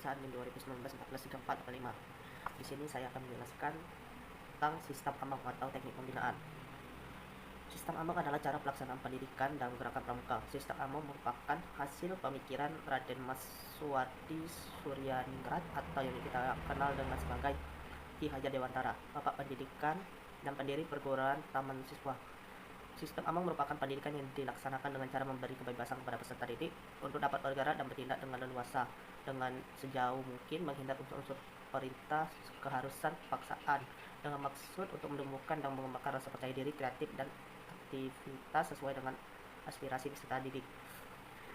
pembacaan NIM 2019-1434-45. Di sini saya akan menjelaskan tentang sistem amang atau teknik pembinaan. Sistem amang adalah cara pelaksanaan pendidikan dan gerakan pramuka. Sistem amang merupakan hasil pemikiran Raden Mas Suwardi Suryaningrat atau yang kita kenal dengan sebagai Ki Hajar Dewantara, Bapak Pendidikan dan pendiri perguruan Taman Siswa. Sistem amang merupakan pendidikan yang dilaksanakan dengan cara memberi kebebasan kepada peserta didik untuk dapat bergerak dan bertindak dengan leluasa, dengan sejauh mungkin menghindar unsur-unsur perintah, keharusan, paksaan, dengan maksud untuk menumbuhkan dan mengembangkan rasa percaya diri, kreatif, dan aktivitas sesuai dengan aspirasi peserta didik.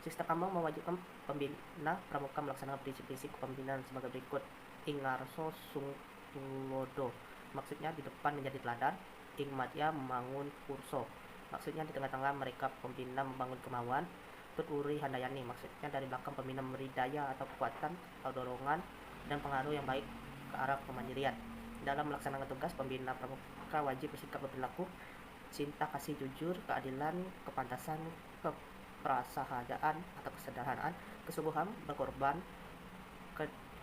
Sistem amang mewajibkan pembina pramuka melaksanakan prinsip-prinsip pembinaan sebagai berikut. Ingarso sung tulodo, maksudnya di depan menjadi teladan. Ing madya membangun kurso, maksudnya di tengah-tengah mereka pembina membangun kemauan. Tuturi handayani, maksudnya dari belakang pembina memberi daya atau kekuatan atau dorongan dan pengaruh yang baik ke arah kemandirian. Dalam melaksanakan tugas, pembina pramuka wajib bersikap berperilaku cinta, kasih, jujur, keadilan, kepantasan, keprasahadaan atau kesederhanaan, kesubuhan, berkorban,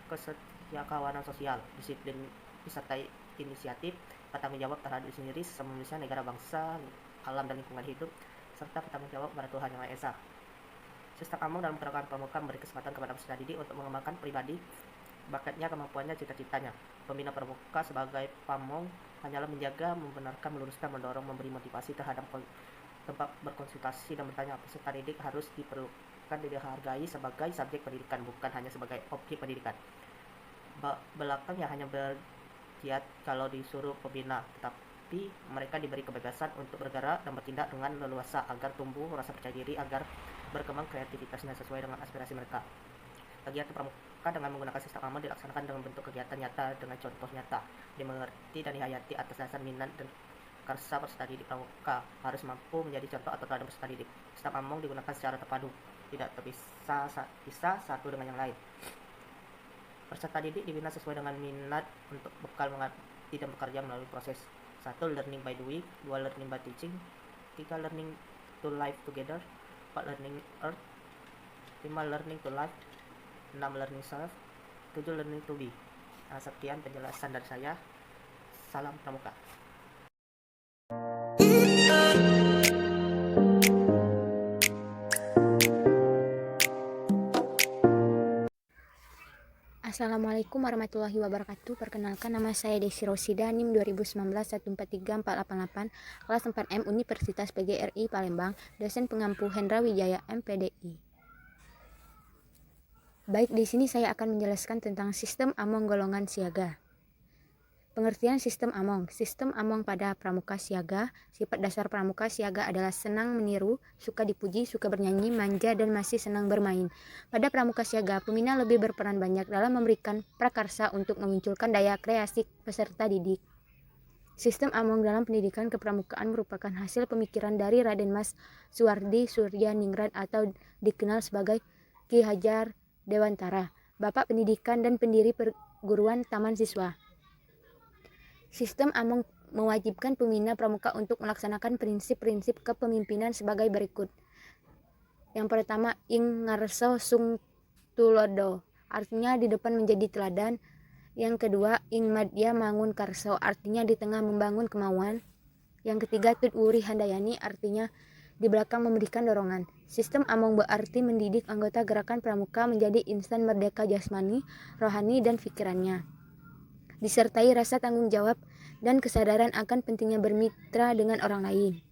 kesetiakawanan sosial, disiplin, disertai inisiatif, bertanggung jawab terhadap diri sendiri, sesama manusia, negara, bangsa, alam dan lingkungan hidup, serta bertanggung jawab kepada Tuhan Yang Maha Esa. Sistem amang dalam gerakan pramuka memberi kesempatan kepada peserta didik untuk mengembangkan pribadi, bakatnya, kemampuannya, cita-citanya. Pembina pramuka sebagai pamong hanyalah menjaga, membenarkan, meluruskan, mendorong, memberi motivasi terhadap tempat berkonsultasi dan bertanya. Peserta didik harus diperlukan dihargai sebagai subjek pendidikan, bukan hanya sebagai objek pendidikan. Belakang ya hanya bergiat kalau disuruh pembina, tetapi mereka diberi kebebasan untuk bergerak dan bertindak dengan leluasa agar tumbuh rasa percaya diri, agar berkembang kreativitasnya sesuai dengan aspirasi mereka. Kegiatan pramuka dengan menggunakan sistem amang dilaksanakan dengan bentuk kegiatan nyata dengan contoh nyata, dimengerti dan dihayati atas dasar minat dan karsa peserta didik. Pramuka harus mampu menjadi contoh atau teladan peserta didik. Sistem amang digunakan secara terpadu, tidak terpisah satu dengan yang lain. Peserta didik dibina sesuai dengan minat untuk bekal mengerti dan bekerja melalui proses 1. Learning by doing, 2. Learning by teaching, 3. Learning to live together, 4. Learning earth, 5. Learning to live, 6. Learning self, 7. Learning to be. Sekian penjelasan dari saya. Salam pramuka. Assalamualaikum warahmatullahi wabarakatuh. Perkenalkan, nama saya Desi Rosida, NIM 2019-143488, kelas 4M, Universitas PGRI Palembang, dosen pengampu Hendra Wijaya, MPDI. Baik, di sini saya akan menjelaskan tentang sistem among golongan siaga. Pengertian sistem among. Sistem among pada pramuka siaga. Sifat dasar pramuka siaga adalah senang meniru, suka dipuji, suka bernyanyi, manja, dan masih senang bermain. Pada pramuka siaga, pembina lebih berperan banyak dalam memberikan prakarsa untuk memunculkan daya kreasi peserta didik. Sistem among dalam pendidikan kepramukaan merupakan hasil pemikiran dari Raden Mas Suwardi Suryaningrat atau dikenal sebagai Ki Hajar Dewantara, Bapak Pendidikan dan pendiri perguruan Taman Siswa. Sistem among mewajibkan pembina pramuka untuk melaksanakan prinsip-prinsip kepemimpinan sebagai berikut. Yang pertama, ing ngarso sung tulodo, artinya di depan menjadi teladan. Yang kedua, ing madya mangun karso, artinya di tengah membangun kemauan. Yang ketiga, tut wuri handayani, artinya di belakang memberikan dorongan. Sistem among berarti mendidik anggota gerakan pramuka menjadi insan merdeka jasmani, rohani, dan pikirannya, disertai rasa tanggung jawab dan kesadaran akan pentingnya bermitra dengan orang lain.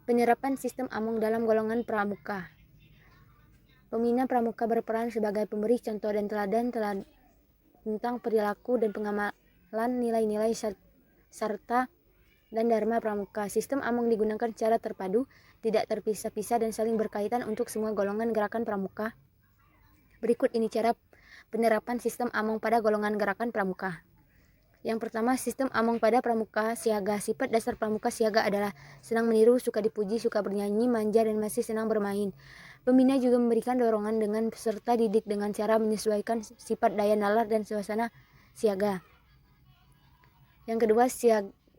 Penerapan sistem among dalam golongan pramuka. Pembina pramuka berperan sebagai pemberi contoh dan teladan tentang perilaku dan pengamalan nilai-nilai serta dan dharma pramuka. Sistem among digunakan secara terpadu, tidak terpisah-pisah dan saling berkaitan untuk semua golongan gerakan pramuka. Berikut ini cara penerapan sistem among pada golongan gerakan pramuka. Yang pertama, sistem among pada pramuka siaga. Sifat dasar pramuka siaga adalah senang meniru, suka dipuji, suka bernyanyi, manja, dan masih senang bermain. Pembina juga memberikan dorongan dengan peserta didik dengan cara menyesuaikan sifat daya nalar dan suasana siaga. Yang kedua,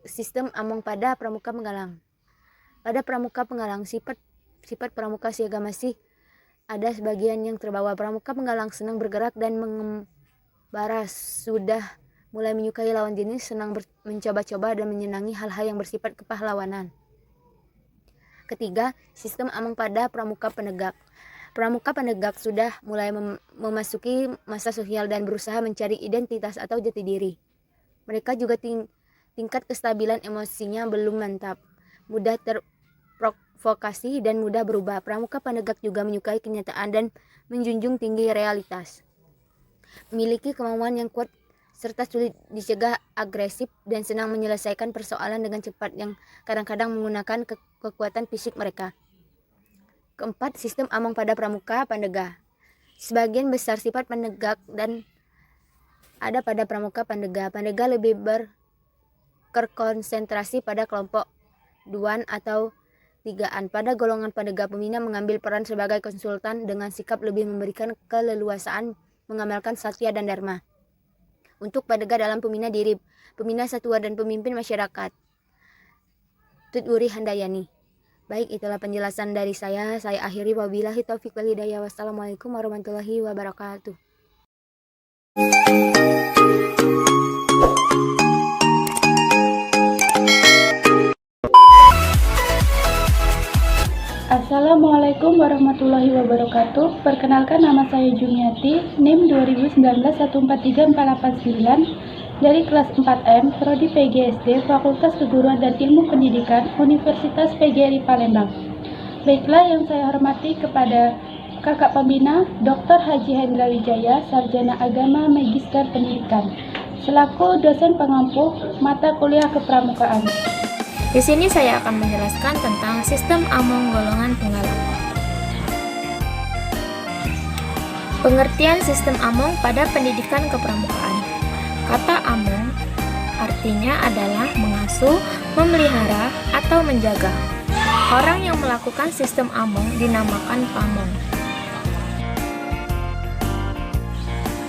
sistem among pada pramuka penggalang. Pada pramuka penggalang, sifat pramuka siaga masih ada sebagian yang terbawa. Pramuka penggalang senang bergerak dan mengembara, sudah mulai menyukai lawan jenis, senang mencoba-coba dan menyenangi hal-hal yang bersifat kepahlawanan. Ketiga, sistem among pada pramuka penegak. Pramuka penegak sudah mulai memasuki masa sosial dan berusaha mencari identitas atau jati diri. Mereka juga tingkat kestabilan emosinya belum mantap, mudah terprovokasi dan mudah berubah. Pramuka penegak juga menyukai kenyataan dan menjunjung tinggi realitas. Memiliki kemauan yang kuat serta sulit dicegah, agresif, dan senang menyelesaikan persoalan dengan cepat yang kadang-kadang menggunakan kekuatan fisik mereka. Keempat, sistem among pada pramuka pandega. Sebagian besar sifat penegak dan ada pada pramuka pandega. Pandega lebih berkonsentrasi pada kelompok duan atau tigaan. Pada golongan pandega, pembina mengambil peran sebagai konsultan dengan sikap lebih memberikan keleluasaan, mengamalkan satya dan dharma. Untuk pandega dalam pembina diri, pembina satwa dan pemimpin masyarakat. Tutwuri Handayani. Baik, itulah penjelasan dari saya. Saya akhiri, wabillahi taufiq wal hidayah. Wassalamualaikum warahmatullahi wabarakatuh. Assalamualaikum warahmatullahi wabarakatuh. Perkenalkan, nama saya Jumiati, NIM 2019143489 dari kelas 4M, Prodi PGSD, Fakultas Keguruan dan Ilmu Pendidikan, Universitas PGRI Palembang. Baiklah, yang saya hormati kepada Kakak Pembina, Dr. Haji Hendra Wijaya, Sarjana Agama Magister Pendidikan, selaku dosen pengampu mata kuliah kepramukaan. Di sini saya akan menjelaskan tentang sistem among golongan penggalang. Pengertian sistem among pada pendidikan kepramukaan. Kata among artinya adalah mengasuh, memelihara, atau menjaga. Orang yang melakukan sistem among dinamakan pamong.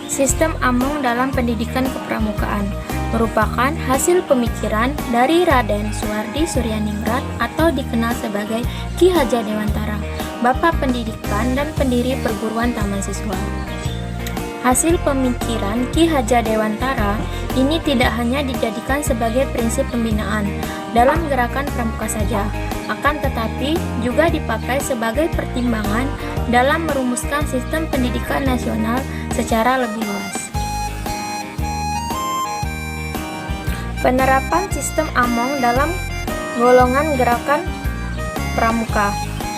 Sistem among dalam pendidikan kepramukaan merupakan hasil pemikiran dari Raden Suwardi Suryaningrat atau dikenal sebagai Ki Hajar Dewantara, Bapak Pendidikan dan pendiri perguruan taman siswa. Hasil pemikiran Ki Hajar Dewantara ini tidak hanya dijadikan sebagai prinsip pembinaan dalam gerakan pramuka saja, akan tetapi juga dipakai sebagai pertimbangan dalam merumuskan sistem pendidikan nasional secara lebih luas. Penerapan sistem among dalam golongan gerakan pramuka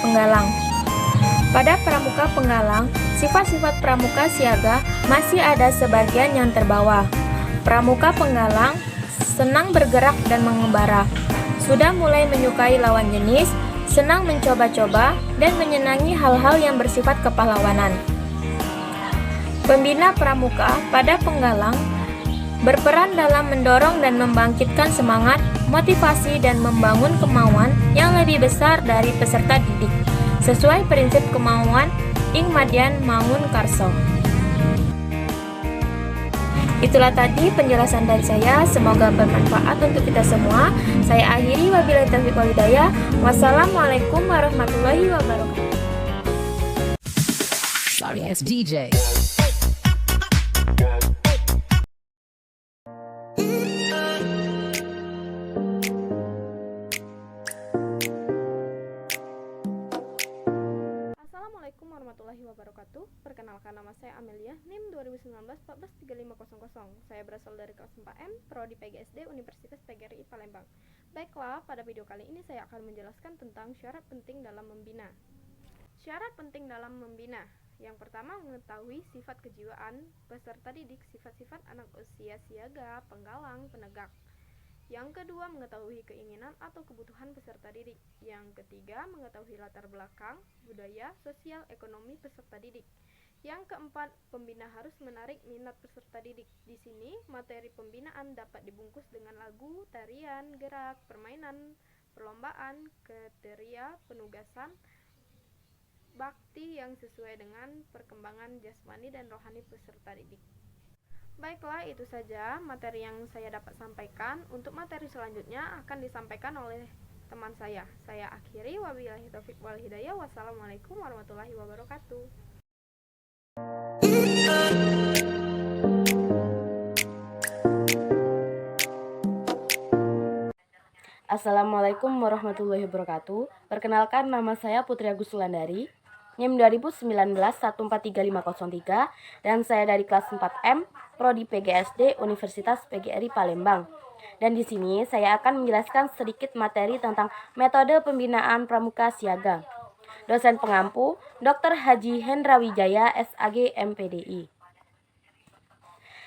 penggalang. Pada pramuka penggalang, sifat-sifat pramuka siaga masih ada sebagian yang terbawa. Pramuka penggalang senang bergerak dan mengembara, sudah mulai menyukai lawan jenis, senang mencoba-coba, dan menyenangi hal-hal yang bersifat kepahlawanan. Pembina pramuka pada penggalang berperan dalam mendorong dan membangkitkan semangat, motivasi, dan membangun kemauan yang lebih besar dari peserta didik, sesuai prinsip kemauan Ing Madian Mangun Karso. Itulah tadi penjelasan dari saya, semoga bermanfaat untuk kita semua. Saya akhiri, wabillahi taufiq wal hidayah. Wassalamualaikum warahmatullahi wabarakatuh. Sorry ass DJ. Assalamualaikum warahmatullahi wabarakatuh. Perkenalkan, nama saya Amelia, NIM 2019-143500. Saya berasal dari kelas 4M, Prodi PGSD, Universitas PGRI Palembang. Baiklah, pada video kali ini saya akan menjelaskan tentang syarat penting dalam membina. Syarat penting dalam membina. Yang pertama, mengetahui sifat kejiwaan peserta didik, sifat-sifat anak usia siaga, penggalang, penegak. Yang kedua, mengetahui keinginan atau kebutuhan peserta didik. Yang ketiga, mengetahui latar belakang, budaya, sosial, ekonomi peserta didik. Yang keempat, pembina harus menarik minat peserta didik. Di sini, materi pembinaan dapat dibungkus dengan lagu, tarian, gerak, permainan, perlombaan, kriteria, penugasan, bakti yang sesuai dengan perkembangan jasmani dan rohani peserta didik. Baiklah, itu saja materi yang saya dapat sampaikan. Untuk materi selanjutnya akan disampaikan oleh teman saya. Saya akhiri, wabillahi taufik wal hidayah. Wassalamualaikum warahmatullahi wabarakatuh. Assalamualaikum warahmatullahi wabarakatuh. Perkenalkan, nama saya Putri Agus Sulandari, NIM 2019 143503, dan saya dari kelas 4M, Prodi PGSD Universitas PGRI Palembang. Dan di sini saya akan menjelaskan sedikit materi tentang metode pembinaan pramuka siaga. Dosen pengampu, Dr. Haji Hendra Wijaya, SAG MPDI.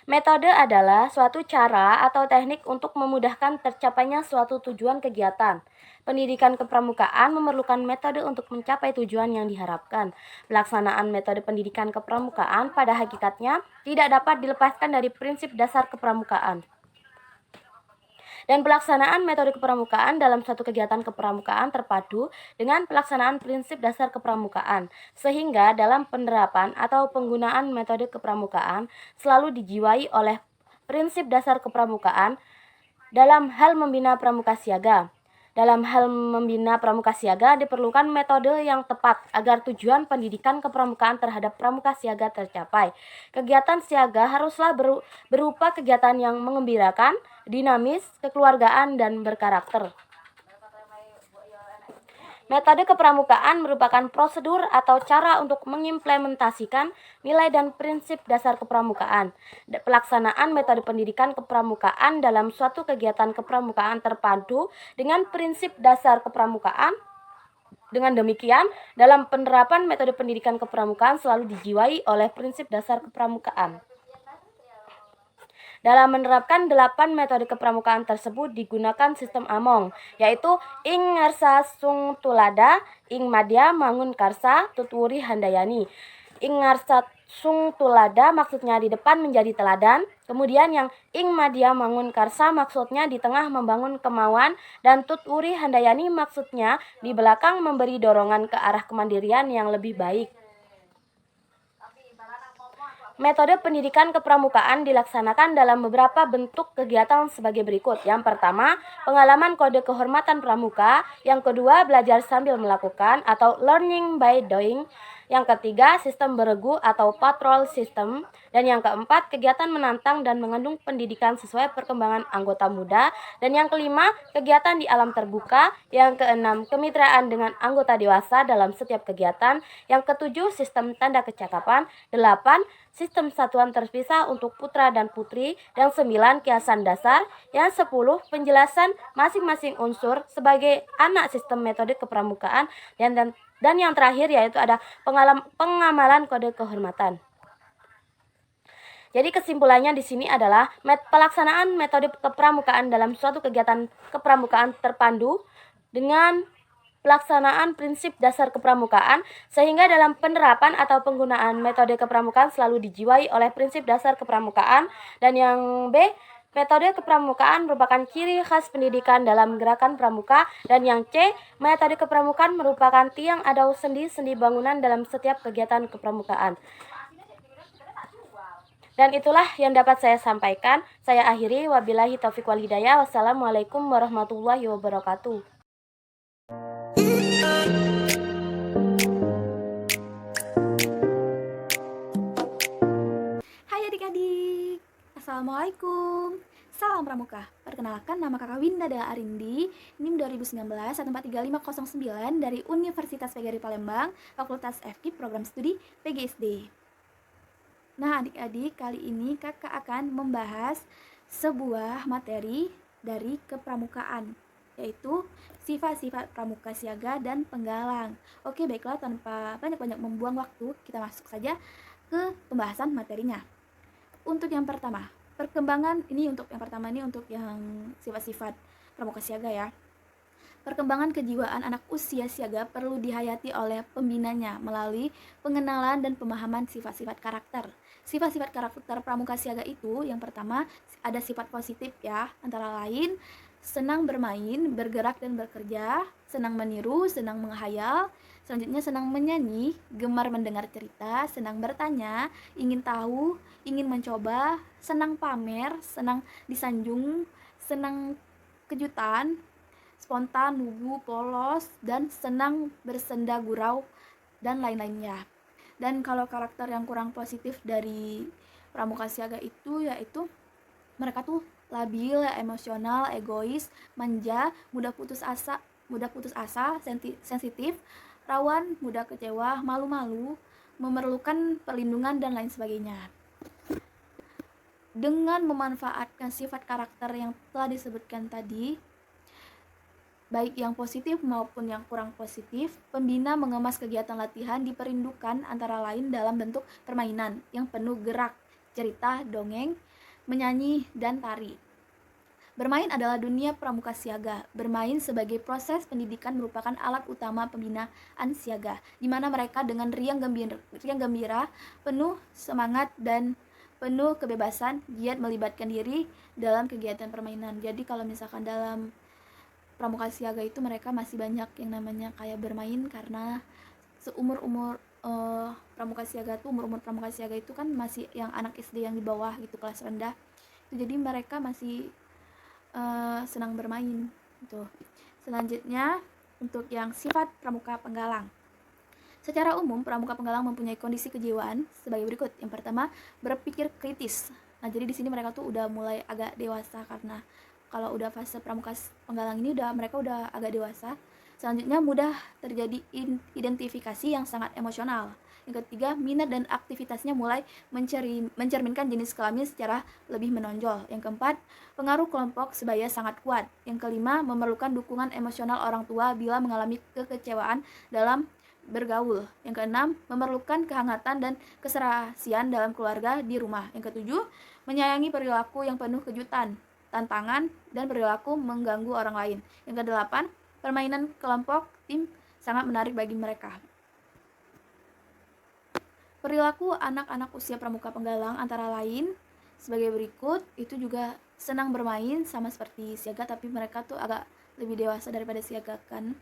Metode adalah suatu cara atau teknik untuk memudahkan tercapainya suatu tujuan kegiatan. Pendidikan kepramukaan memerlukan metode untuk mencapai tujuan yang diharapkan. Pelaksanaan metode pendidikan kepramukaan pada hakikatnya tidak dapat dilepaskan dari prinsip dasar kepramukaan. Dan pelaksanaan metode kepramukaan dalam suatu kegiatan kepramukaan terpadu dengan pelaksanaan prinsip dasar kepramukaan, sehingga dalam penerapan atau penggunaan metode kepramukaan selalu dijiwai oleh prinsip dasar kepramukaan dalam hal membina pramuka siaga. Dalam hal membina pramuka siaga diperlukan metode yang tepat agar tujuan pendidikan kepramukaan terhadap pramuka siaga tercapai. Kegiatan siaga haruslah berupa kegiatan yang mengembirakan, dinamis, kekeluargaan, dan berkarakter. Metode kepramukaan merupakan prosedur atau cara untuk mengimplementasikan nilai dan prinsip dasar kepramukaan. Pelaksanaan metode pendidikan kepramukaan dalam suatu kegiatan kepramukaan terpadu dengan prinsip dasar kepramukaan. Dengan demikian, dalam penerapan metode pendidikan kepramukaan selalu dijiwai oleh prinsip dasar kepramukaan. Dalam menerapkan 8 metode kepramukaan tersebut digunakan sistem Among, yaitu Ing Ngarsa Sung Tulada, Ing Madya Mangun Karsa, Tutwuri Handayani. Ing Ngarsa Sung Tulada maksudnya di depan menjadi teladan, kemudian yang Ing Madya Mangun Karsa maksudnya di tengah membangun kemauan, dan Tutwuri Handayani maksudnya di belakang memberi dorongan ke arah kemandirian yang lebih baik. Metode pendidikan kepramukaan dilaksanakan dalam beberapa bentuk kegiatan sebagai berikut. Yang pertama, pengalaman kode kehormatan pramuka. Yang kedua, belajar sambil melakukan atau learning by doing. Yang ketiga, sistem beregu atau patrol system. Dan yang keempat, kegiatan menantang dan mengandung pendidikan sesuai perkembangan anggota muda. Dan yang kelima, kegiatan di alam terbuka. Yang keenam, kemitraan dengan anggota dewasa dalam setiap kegiatan. Yang ketujuh, sistem tanda kecakapan. 8, sistem satuan terpisah untuk putra dan putri. Yang 9, kiasan dasar. Yang 10, penjelasan masing-masing unsur sebagai anak sistem metode kepramukaan. Dan yang terakhir yaitu ada pengamalan kode kehormatan. Jadi kesimpulannya di sini adalah pelaksanaan metode kepramukaan dalam suatu kegiatan kepramukaan terpandu dengan pelaksanaan prinsip dasar kepramukaan, sehingga dalam penerapan atau penggunaan metode kepramukaan selalu dijiwai oleh prinsip dasar kepramukaan. Dan yang B, metode kepramukaan merupakan ciri khas pendidikan dalam gerakan pramuka. Dan yang C, metode kepramukaan merupakan tiang atau sendi-sendi bangunan dalam setiap kegiatan kepramukaan. Dan itulah yang dapat saya sampaikan. Saya akhiri, wabillahi taufiq wal hidayah. Wassalamualaikum warahmatullahi wabarakatuh. Hai adik-adik, Assalamualaikum. Salam Pramuka. Perkenalkan, nama kakak Winda Dea Arindi, NIM 2019 143509 dari Universitas PGRI Palembang, Fakultas FK Program Studi PGSD. Nah adik-adik, kali ini kakak akan membahas sebuah materi dari kepramukaan, yaitu sifat-sifat pramuka siaga dan penggalang. Oke, baiklah, tanpa banyak-banyak membuang waktu, kita masuk saja ke pembahasan materinya. Untuk yang pertama, untuk yang sifat-sifat pramuka siaga ya. Perkembangan kejiwaan anak usia siaga perlu dihayati oleh pembinanya melalui pengenalan dan pemahaman sifat-sifat karakter. Sifat-sifat karakter pramuka siaga itu yang pertama ada sifat positif ya, antara lain senang bermain, bergerak dan bekerja, senang meniru, senang menghayal, selanjutnya senang menyanyi, gemar mendengar cerita, senang bertanya, ingin tahu, ingin mencoba, senang pamer, senang disanjung, senang kejutan, spontan, lugu, polos, dan senang bersenda gurau, dan lain-lainnya. Dan kalau karakter yang kurang positif dari pramuka siaga itu yaitu mereka tuh labil, emosional, egois, manja, mudah putus asa, sensitif, rawan, mudah kecewa, malu-malu, memerlukan perlindungan, dan lain sebagainya. Dengan memanfaatkan sifat karakter yang telah disebutkan tadi, baik yang positif maupun yang kurang positif, pembina mengemas kegiatan latihan diperindukan antara lain dalam bentuk permainan yang penuh gerak, cerita, dongeng, menyanyi, dan tari. Bermain adalah dunia pramuka siaga. Bermain sebagai proses pendidikan merupakan alat utama pembinaan siaga, di mana mereka dengan riang gembira, penuh semangat, dan penuh kebebasan, giat melibatkan diri dalam kegiatan permainan. Jadi kalau misalkan dalam pramuka siaga itu mereka masih banyak yang namanya kayak bermain, karena seumur-umur pramuka siaga itu kan masih yang anak SD yang di bawah gitu, kelas rendah. Jadi mereka masih senang bermain gitu. Selanjutnya untuk yang sifat pramuka penggalang. Secara umum pramuka penggalang mempunyai kondisi kejiwaan sebagai berikut. Yang pertama, berpikir kritis. Nah, jadi di sini mereka tuh udah mulai agak dewasa, karena kalau udah fase pramuka penggalang ini mereka udah agak dewasa. Selanjutnya, mudah terjadi identifikasi yang sangat emosional. Yang ketiga, minat dan aktivitasnya mulai mencerminkan jenis kelamin secara lebih menonjol. Yang keempat, pengaruh kelompok sebaya sangat kuat. Yang kelima, memerlukan dukungan emosional orang tua bila mengalami kekecewaan dalam bergaul. Yang keenam, memerlukan kehangatan dan keserasian dalam keluarga di rumah. Yang ketujuh, menyayangi perilaku yang penuh kejutan, tantangan, dan perilaku mengganggu orang lain. Yang kedelapan, permainan kelompok tim sangat menarik bagi mereka. Perilaku anak-anak usia pramuka penggalang antara lain sebagai berikut. Itu juga senang bermain sama seperti siaga, tapi mereka tuh agak lebih dewasa daripada siaga kan.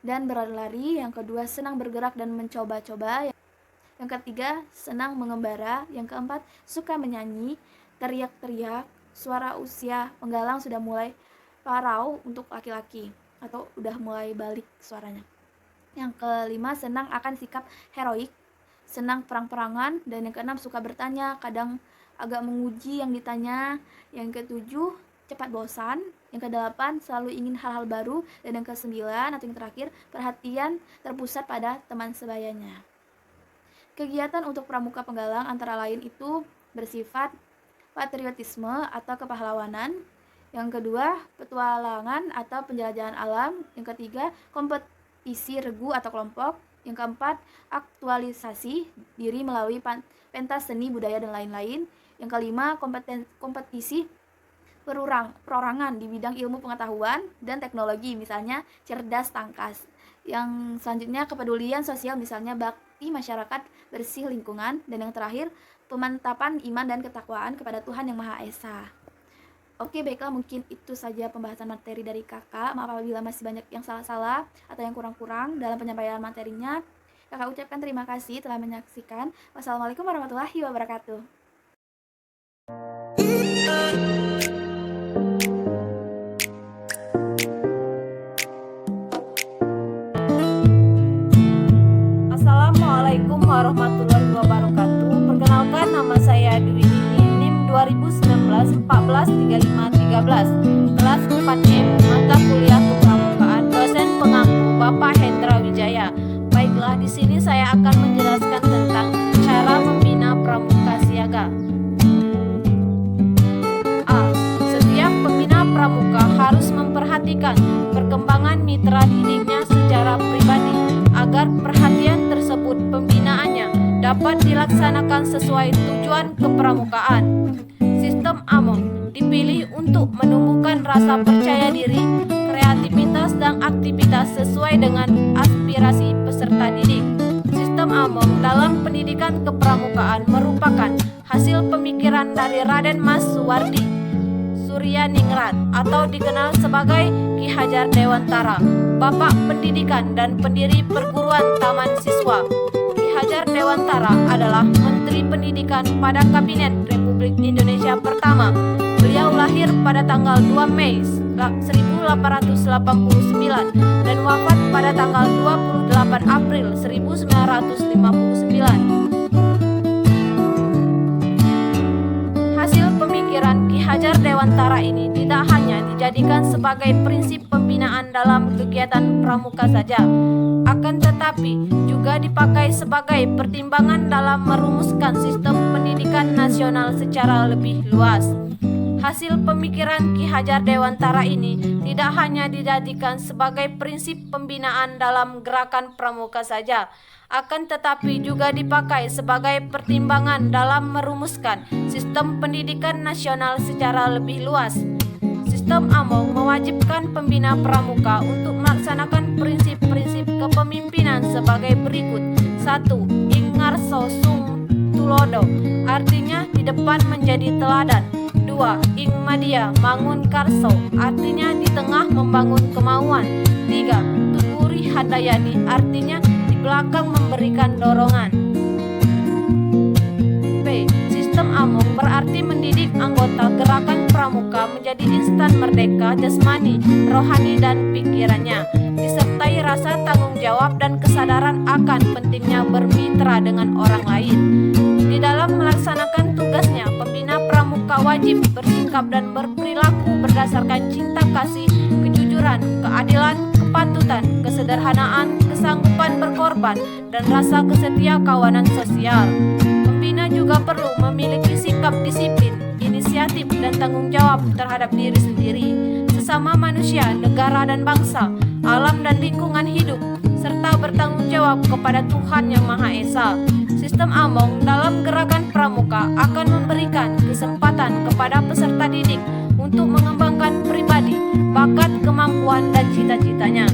Dan berlari. Yang kedua, senang bergerak dan mencoba-coba. Yang ketiga, senang mengembara. Yang keempat, suka menyanyi, teriak-teriak. Suara usia penggalang sudah mulai parau untuk laki-laki, atau udah mulai balik suaranya. Yang kelima, senang akan sikap heroik, senang perang-perangan. Dan yang keenam, suka bertanya, kadang agak menguji yang ditanya. Yang ketujuh, cepat bosan. Yang kedelapan, selalu ingin hal-hal baru. Dan yang kesembilan atau yang terakhir, perhatian terpusat pada teman sebayanya. Kegiatan untuk pramuka penggalang antara lain itu bersifat patriotisme atau kepahlawanan. Yang kedua, petualangan atau penjelajahan alam. Yang ketiga, kompetisi regu atau kelompok. Yang keempat, aktualisasi diri melalui pentas seni, budaya, dan lain-lain. Yang kelima, kompetisi perorangan di bidang ilmu pengetahuan dan teknologi, misalnya cerdas tangkas. Yang selanjutnya, kepedulian sosial, misalnya bakti masyarakat, bersih lingkungan. Dan yang terakhir, pemantapan iman dan ketakwaan kepada Tuhan Yang Maha Esa. Oke, baiklah, mungkin itu saja pembahasan materi dari kakak. Maaf apabila masih banyak yang salah-salah atau yang kurang-kurang dalam penyampaian materinya. Kakak ucapkan terima kasih telah menyaksikan. Wassalamualaikum warahmatullahi wabarakatuh. Assalamualaikum warahmatullahi wabarakatuh. Perkenalkan, nama saya Dwi Dini, NIM 2019 143513, kelas 4M, mata kuliah kepramukaan, dosen pengampu Bapak Hendra Wijaya. Baiklah, di sini saya akan menjelaskan tentang cara membina pramuka siaga. A. Setiap pembina pramuka harus memperhatikan perkembangan mitra didiknya secara pribadi agar perhatian tersebut pembinaannya dapat dilaksanakan sesuai tujuan kepramukaan. Sistem AMONG dipilih untuk menumbuhkan rasa percaya diri, kreativitas, dan aktivitas sesuai dengan aspirasi peserta didik. Sistem AMONG dalam pendidikan kepramukaan merupakan hasil pemikiran dari Raden Mas Suwardi Suryaningrat atau dikenal sebagai Ki Hajar Dewantara, Bapak Pendidikan dan pendiri perguruan Taman Siswa. Ki Hajar Dewantara adalah Menteri Pendidikan pada Kabinet Republik Indonesia pertama. Beliau lahir pada tanggal 2 Mei 1889 dan wafat pada tanggal 28 April 1959. Hasil pemikiran Ki Hajar Dewantara ini tidak hanya dijadikan sebagai prinsip pembinaan dalam kegiatan pramuka saja, akan tetapi juga dipakai sebagai pertimbangan dalam merumuskan sistem pendidikan nasional secara lebih luas. Hasil pemikiran Ki Hajar Dewantara ini tidak hanya dijadikan sebagai prinsip pembinaan dalam gerakan pramuka saja, akan tetapi juga dipakai sebagai pertimbangan dalam merumuskan sistem pendidikan nasional secara lebih luas. Sistem Among mewajibkan pembina pramuka untuk melaksanakan prinsip-prinsip kepemimpinan sebagai berikut. 1. Ingarso sung tulodo, artinya di depan menjadi teladan. 2. Ing Madia mangun karso, artinya di tengah membangun kemauan. 3. Tuturi hadayani, artinya di belakang memberikan dorongan. B. Sistem Among berarti mendidik anggota gerakan pramuka menjadi instan merdeka jasmani, rohani, dan pikirannya, disertai rasa tanggung jawab dan kesadaran akan pentingnya bermitra dengan orang lain. Di dalam melaksanakan tugasnya, pembina pramuka wajib bersikap dan berperilaku berdasarkan cinta kasih, kejujuran, keadilan, kepatutan, kesederhanaan, kesanggupan berkorban, dan rasa kesetia kawanan sosial. Pembina juga perlu memiliki sikap disiplin, inisiatif, dan tanggung jawab terhadap diri sendiri, sesama manusia, negara dan bangsa, alam dan lingkungan hidup, serta bertanggung jawab kepada Tuhan Yang Maha Esa. Sistem Among dalam gerakan pramuka akan memberikan kesempatan kepada peserta didik untuk mengembangkan pribadi, bakat, kemampuan, dan cita-citanya.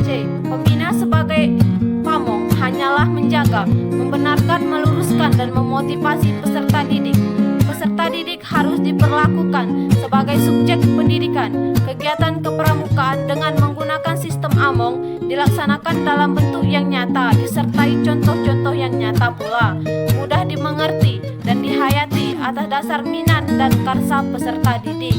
C. Pembina sebagai pamong hanyalah menjaga, membenarkan, meluruskan, dan memotivasi peserta didik. Peserta didik harus diperlakukan sebagai subjek pendidikan. Kegiatan kepramukaan dengan menggunakan sistem Among dilaksanakan dalam bentuk yang nyata, disertai contoh-contoh yang nyata pula, mudah dimengerti dan dihayati atas dasar minat dan karsa peserta didik.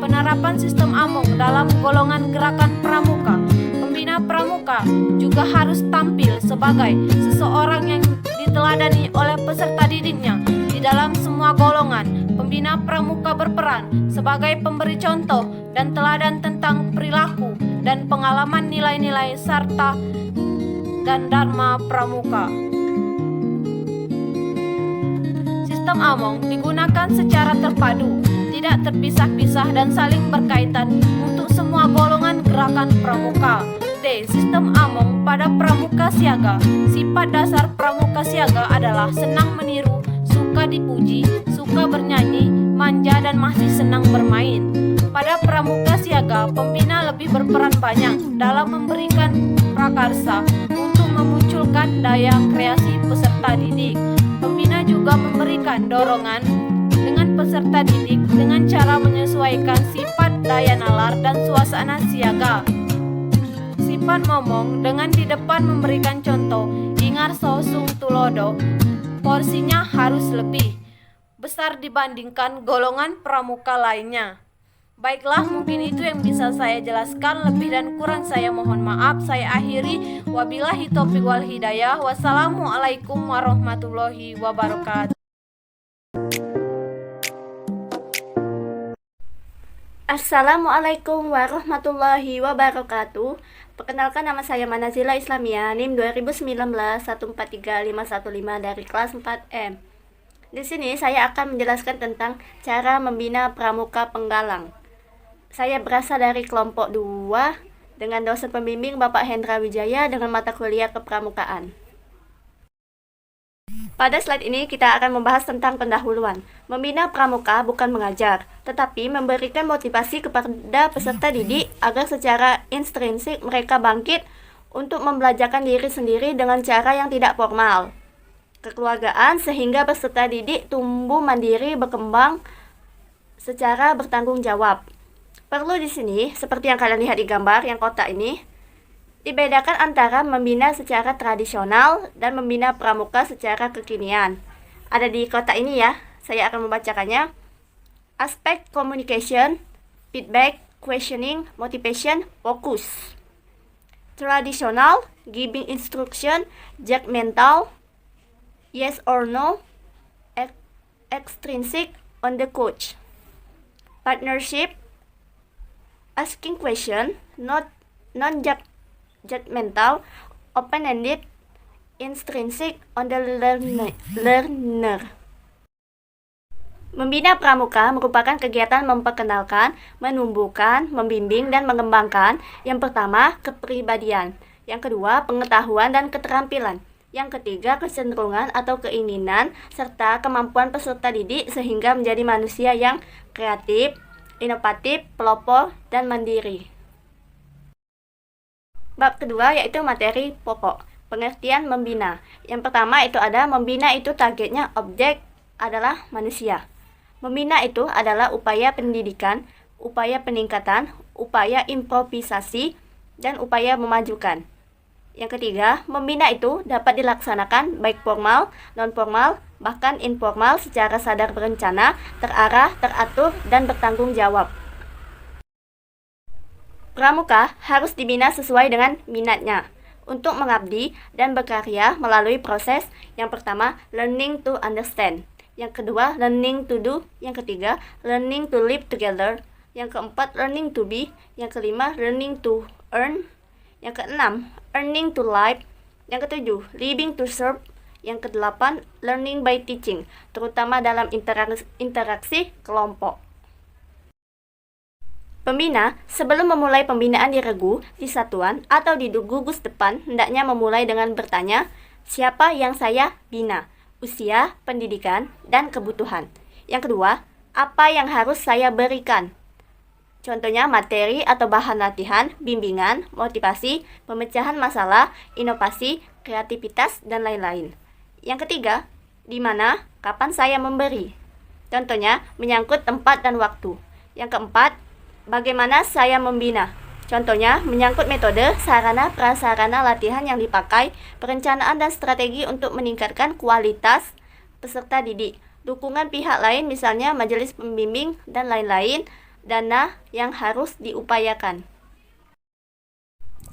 Penerapan sistem Among dalam golongan gerakan pramuka. Pembina pramuka juga harus tampil sebagai seseorang yang diteladani oleh peserta didiknya. Di dalam semua golongan, pembina pramuka berperan sebagai pemberi contoh dan teladan tentang perilaku dan pengalaman nilai-nilai serta dan dharma pramuka. Sistem Among digunakan secara terpadu, tidak terpisah-pisah dan saling berkaitan untuk semua golongan gerakan pramuka. D. Sistem Among pada pramuka siaga. Sifat dasar pramuka siaga adalah senang meniru, suka dipuji, suka bernyanyi, manja, dan masih senang bermain. Pada pramuka siaga, pembina lebih berperan banyak dalam memberikan prakarsa untuk memunculkan daya kreasi peserta didik. Pembina juga memberikan dorongan dengan peserta didik dengan cara menyesuaikan sifat daya nalar dan suasana siaga. Sifat momong dengan di depan memberikan contoh, ingarso sung tulodo, porsinya harus lebih besar dibandingkan golongan pramuka lainnya. Baiklah, mungkin itu yang bisa saya jelaskan. Lebih dan kurang saya mohon maaf. Saya akhiri. Wabillahi taufiq wal hidayah. Wassalamualaikum warahmatullahi wabarakatuh. Assalamualaikum warahmatullahi wabarakatuh. Perkenalkan, nama saya Manazila Islamia, NIM 2019-143515 dari kelas 4M. Di sini saya akan menjelaskan tentang cara membina pramuka penggalang. Saya berasal dari kelompok 2 dengan dosen pembimbing Bapak Hendra Wijaya dengan mata kuliah kepramukaan. Pada slide ini kita akan membahas tentang pendahuluan. Membina pramuka bukan mengajar, tetapi memberikan motivasi kepada peserta didik agar secara intrinsik mereka bangkit untuk membelajarkan diri sendiri dengan cara yang tidak formal, kekeluargaan, sehingga peserta didik tumbuh mandiri, berkembang secara bertanggung jawab. Perlu di sini, seperti yang kalian lihat di gambar yang kotak ini, dibedakan antara membina secara tradisional dan membina pramuka secara kekinian. Ada di kotak ini ya, saya akan membacakannya. Aspek communication, feedback, questioning, motivation, focus. Traditional, giving instruction, judgmental, yes or no, extrinsic, on the coach. Partnership, asking question, non-judgmental, open-ended, intrinsic, on the learner. Membina pramuka merupakan kegiatan memperkenalkan, menumbuhkan, membimbing, dan mengembangkan. Yang pertama, kepribadian. Yang kedua, pengetahuan dan keterampilan. Yang ketiga, kecenderungan atau keinginan, serta kemampuan peserta didik sehingga menjadi manusia yang kreatif, inovatif, pelopor, dan mandiri. Bab kedua yaitu materi pokok. Pengertian membina. Yang pertama itu ada membina itu targetnya objek adalah manusia. Membina itu adalah upaya pendidikan, upaya peningkatan, upaya improvisasi, dan upaya memajukan. Yang ketiga, membina itu dapat dilaksanakan baik formal, non-formal, bahkan informal secara sadar berencana, terarah, teratur, dan bertanggung jawab. Pramuka harus dibina sesuai dengan minatnya untuk mengabdi dan berkarya melalui proses yang pertama, learning to understand. Yang kedua, learning to do. Yang ketiga, learning to live together. Yang keempat, learning to be. Yang kelima, learning to earn. Yang keenam, earning to live. Yang ketujuh, living to serve. Yang kedelapan, learning by teaching, terutama dalam interaksi kelompok. Pembina, sebelum memulai pembinaan di regu, di satuan, atau di gugus depan, hendaknya memulai dengan bertanya, siapa yang saya bina? Usia, pendidikan, dan kebutuhan. Yang kedua, apa yang harus saya berikan? Contohnya materi atau bahan latihan, bimbingan, motivasi, pemecahan masalah, inovasi, kreativitas, dan lain-lain. Yang ketiga, di mana, kapan saya memberi? Contohnya, menyangkut tempat dan waktu. Yang keempat, bagaimana saya membina? Contohnya, menyangkut metode, sarana, prasarana latihan yang dipakai, perencanaan dan strategi untuk meningkatkan kualitas peserta didik, dukungan pihak lain misalnya majelis pembimbing dan lain-lain, dana yang harus diupayakan.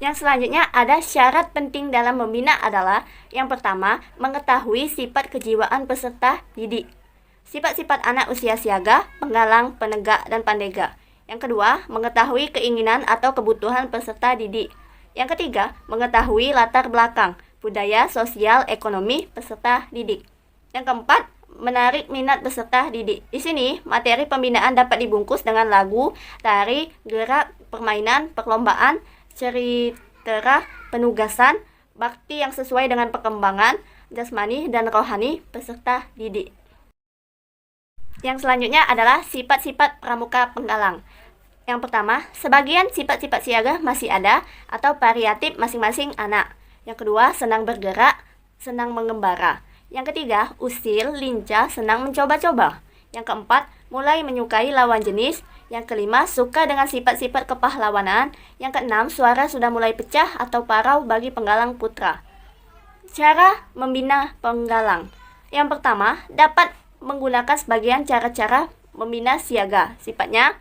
Yang selanjutnya ada syarat penting dalam membina adalah yang pertama, mengetahui sifat kejiwaan peserta didik. Sifat-sifat anak usia siaga, penggalang, penegak, dan pandega. Yang kedua, mengetahui keinginan atau kebutuhan peserta didik. Yang ketiga, mengetahui latar belakang, budaya, sosial, ekonomi peserta didik. Yang keempat, menarik minat peserta didik. Di sini, materi pembinaan dapat dibungkus dengan lagu, tari, gerak, permainan, perlombaan, cerita, penugasan, bakti yang sesuai dengan perkembangan jasmani dan rohani peserta didik. Yang selanjutnya adalah sifat-sifat pramuka penggalang. Yang pertama, sebagian sifat-sifat siaga masih ada atau variatif masing-masing anak. Yang kedua, senang bergerak, senang mengembara. Yang ketiga, usil, lincah, senang mencoba-coba. Yang keempat, mulai menyukai lawan jenis. Yang kelima, suka dengan sifat-sifat kepahlawanan. Yang keenam, suara sudah mulai pecah atau parau bagi penggalang putra. Cara membina penggalang. Yang pertama, dapat menggunakan sebagian cara-cara membina siaga, sifatnya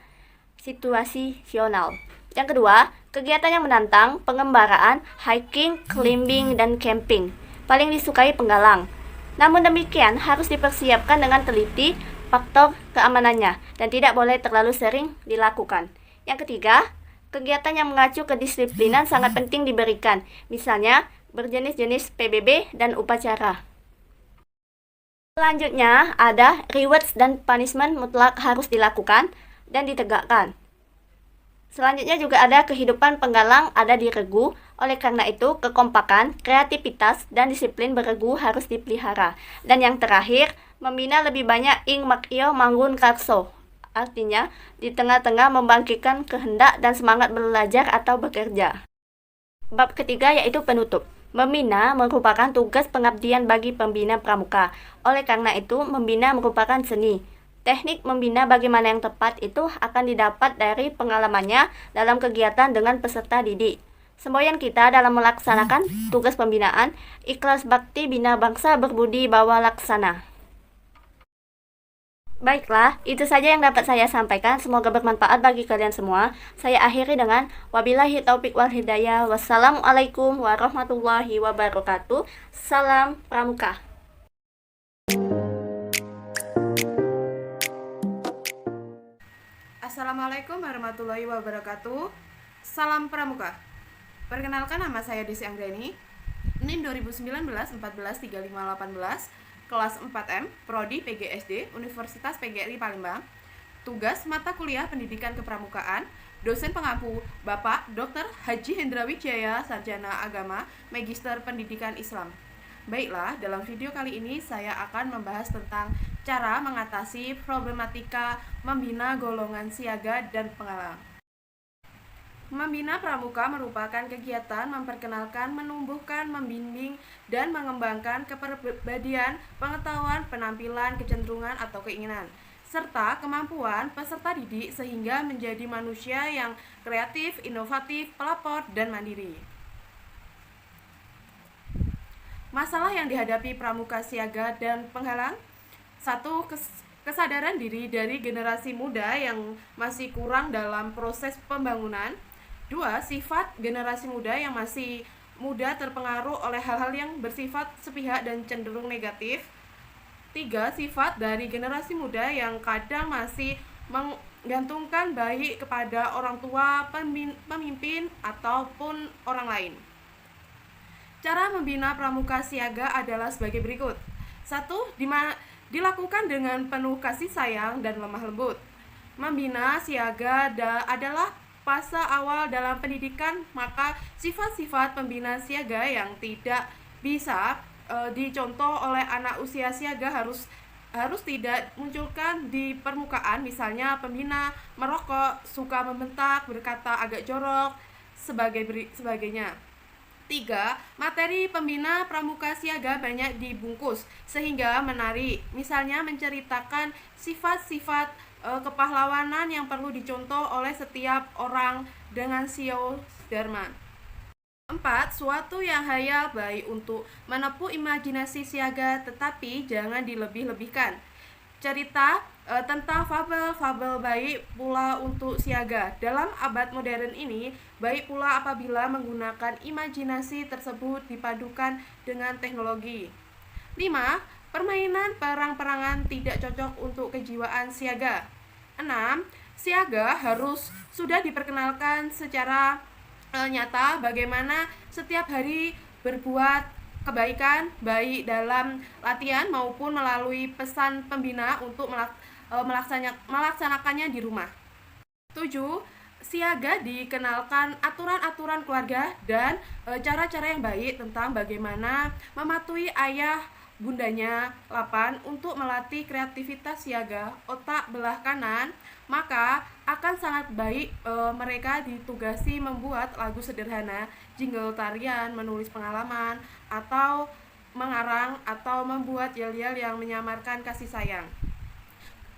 situasional. Yang kedua, kegiatan yang menantang, pengembaraan, hiking, climbing, dan camping. Paling disukai penggalang. Namun demikian, harus dipersiapkan dengan teliti faktor keamanannya dan tidak boleh terlalu sering dilakukan. Yang ketiga, kegiatan yang mengacu kedisiplinan sangat penting diberikan, misalnya berjenis-jenis PBB dan upacara. Selanjutnya, ada rewards dan punishment mutlak harus dilakukan dan ditegakkan. Selanjutnya juga ada kehidupan penggalang ada di regu. Oleh karena itu, kekompakan, kreativitas, dan disiplin berregu harus dipelihara. Dan yang terakhir, membina lebih banyak ing makio manggun karso. Artinya, di tengah-tengah membangkitkan kehendak dan semangat belajar atau bekerja. Bab ketiga yaitu penutup. Membina merupakan tugas pengabdian bagi pembina pramuka. Oleh karena itu, membina merupakan seni. Teknik membina bagaimana yang tepat itu akan didapat dari pengalamannya dalam kegiatan dengan peserta didik. Semboyan kita dalam melaksanakan tugas pembinaan, ikhlas bakti bina bangsa berbudi bawa laksana. Baiklah, itu saja yang dapat saya sampaikan. Semoga bermanfaat bagi kalian semua. Saya akhiri dengan wabillahi taufik wal hidayah. Wassalamualaikum warahmatullahi wabarakatuh. Salam Pramuka. Assalamualaikum warahmatullahi wabarakatuh. Salam Pramuka. Perkenalkan, nama saya Desi Anggreni, NIM 2019 143518, kelas 4M, Prodi PGSD, Universitas PGRI Palembang. Tugas mata kuliah Pendidikan Kepramukaan. Dosen pengampu Bapak Dr. Haji Hendra Wijaya, Sarjana Agama, Magister Pendidikan Islam. Baiklah, dalam video kali ini saya akan membahas tentang cara mengatasi problematika membina golongan siaga dan penghalang. Membina pramuka merupakan kegiatan memperkenalkan, menumbuhkan, membimbing, dan mengembangkan kepribadian, pengetahuan, penampilan, kecenderungan, atau keinginan, serta kemampuan peserta didik sehingga menjadi manusia yang kreatif, inovatif, pelapor, dan mandiri. Masalah yang dihadapi pramuka siaga dan penghalang: 1. Kesadaran diri dari generasi muda yang masih kurang dalam proses pembangunan. 2. Sifat generasi muda yang masih mudah terpengaruh oleh hal-hal yang bersifat sepihak dan cenderung negatif. 3. Sifat dari generasi muda yang kadang masih menggantungkan baik kepada orang tua, pemimpin, ataupun orang lain. Cara membina pramuka siaga adalah sebagai berikut. 1. Dilakukan dengan penuh kasih sayang dan lemah lembut. Membina siaga adalah fase awal dalam pendidikan, maka sifat-sifat pembina siaga yang tidak bisa dicontoh oleh anak usia siaga harus tidak munculkan di permukaan. Misalnya pembina merokok, suka membentak, berkata agak jorok, sebagainya. 3. Materi pembina pramuka siaga banyak dibungkus sehingga menarik. Misalnya menceritakan sifat-sifat kepahlawanan yang perlu dicontoh oleh setiap orang dengan sio dharma. 4. Suatu yang hayal baik untuk menepu imajinasi siaga, tetapi jangan dilebih-lebihkan. Cerita tentang fabel-fabel baik pula untuk siaga. Dalam abad modern ini, baik pula apabila menggunakan imajinasi tersebut dipadukan dengan teknologi. 5. Permainan perang-perangan tidak cocok untuk kejiwaan siaga. 6. Siaga harus sudah diperkenalkan secara nyata bagaimana setiap hari berbuat kebaikan, baik dalam latihan maupun melalui pesan pembina untuk melaksanakannya di rumah. 7. Siaga dikenalkan aturan-aturan keluarga dan cara-cara yang baik tentang bagaimana mematuhi ayah bundanya. 8. Untuk melatih kreativitas siaga, otak belah kanan, maka akan sangat baik mereka ditugasi membuat lagu sederhana, jingle tarian, menulis pengalaman, atau mengarang atau membuat yel-yel yang menyamarkan kasih sayang.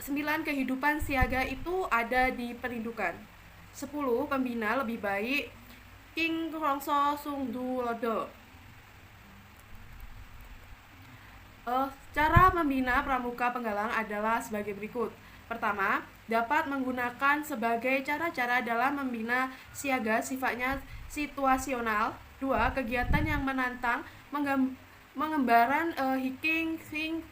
9. Kehidupan siaga itu ada di perindukan. 10. Pembina lebih baik King Rongso Sungdu Lodo. Cara membina pramuka penggalang adalah sebagai berikut. Pertama, dapat menggunakan sebagai cara-cara dalam membina siaga sifatnya situasional. 2. Kegiatan yang menantang, mengembaran, hiking,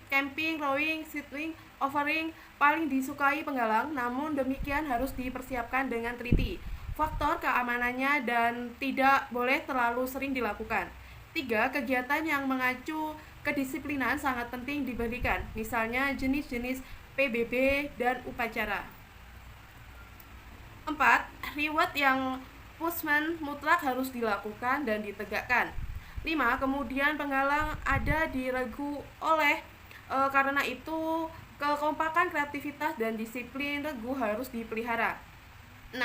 camping, rowing, sitting, offering paling disukai penggalang, namun demikian harus dipersiapkan dengan teliti. Faktor keamanannya dan tidak boleh terlalu sering dilakukan. 3. Kegiatan yang mengacu kedisiplinan sangat penting diberikan, misalnya jenis-jenis PBB dan upacara. 4. Reward yang punishment mutlak harus dilakukan dan ditegakkan. 5. Kemudian penggalang ada diregu oleh karena itu kekompakan, kreativitas, dan disiplin regu harus dipelihara. 6.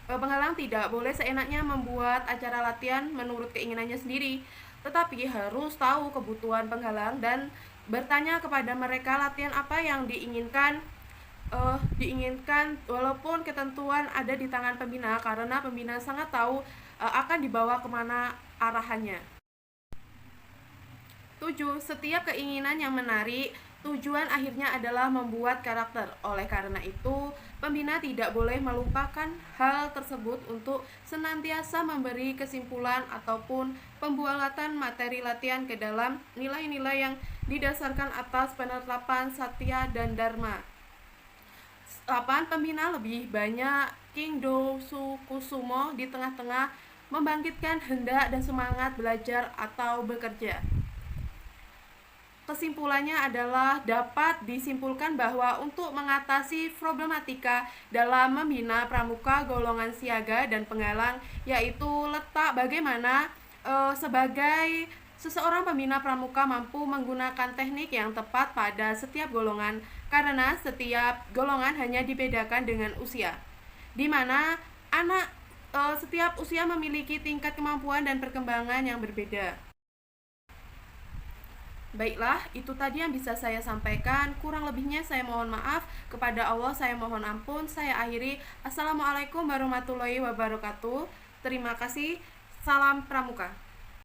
Penggalang tidak boleh seenaknya membuat acara latihan menurut keinginannya sendiri, tetapi harus tahu kebutuhan penggalang dan bertanya kepada mereka latihan apa yang diinginkan walaupun ketentuan ada di tangan pembina, karena pembina sangat tahu akan dibawa kemana arahannya. 7. Setiap keinginan yang menarik Tujuan akhirnya adalah membuat karakter. Oleh karena itu, pembina tidak boleh melupakan hal tersebut untuk senantiasa memberi kesimpulan ataupun pembualatan materi latihan ke dalam nilai-nilai yang didasarkan atas penetapan Satya dan Dharma. 8. Pembina lebih banyak King Dosu Kusumo di tengah-tengah membangkitkan hendak dan semangat belajar atau bekerja. Kesimpulannya adalah dapat disimpulkan bahwa untuk mengatasi problematika dalam membina pramuka golongan siaga dan penggalang, yaitu letak bagaimana sebagai seseorang pembina pramuka mampu menggunakan teknik yang tepat pada setiap golongan, karena setiap golongan hanya dibedakan dengan usia, di mana setiap usia memiliki tingkat kemampuan dan perkembangan yang berbeda. Baiklah, itu tadi yang bisa saya sampaikan. Kurang lebihnya saya mohon maaf. Kepada Allah saya mohon ampun. Saya akhiri. Assalamualaikum warahmatullahi wabarakatuh. Terima kasih. Salam Pramuka.